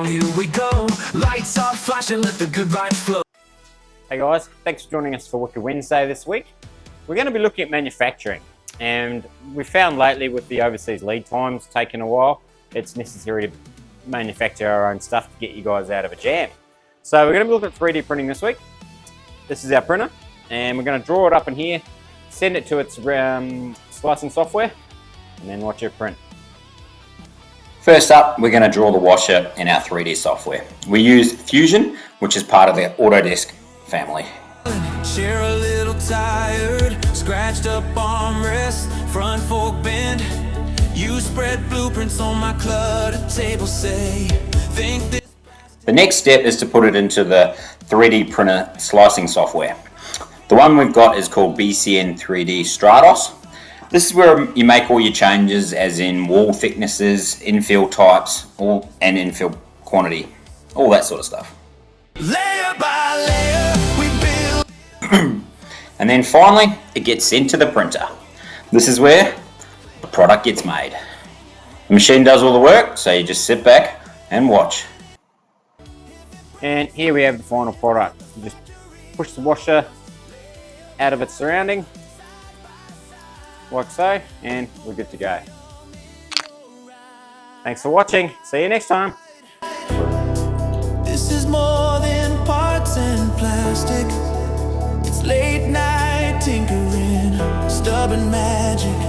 down, here we go. Lights are flashing, let the good vibes flow. Hey guys, thanks for joining us for Wicked Wednesday this week. We're going to be looking at manufacturing, and we found lately with the overseas lead times taking a while, it's necessary to manufacture our own stuff to get you guys out of a jam. So we're going to be looking at 3D printing this week. This is our printer, and we're going to draw it up in here, send it to its slicing software, and then watch it print. First up, we're going to draw the washer in our 3D software. We use Fusion, which is part of the Autodesk family. Share a little tired, scratched up armrest, front fork bend. You spread blueprints on my cluttered table, say, think this. The next step is to put it into the 3D printer slicing software. The one we've got is called BCN 3D Stratos. This is where you make all your changes, as in wall thicknesses, infill types, and infill quantity, all that sort of stuff. Layer by layer, we build. And then finally, it gets sent to the printer. This is where the product gets made. The machine does all the work, so you just sit back and watch. And here we have the final product. You just push the washer out of its surrounding, like so, and we're good to go. Thanks for watching. See you next time. This is more than parts and plastic. It's late night tinkering, stubborn magic.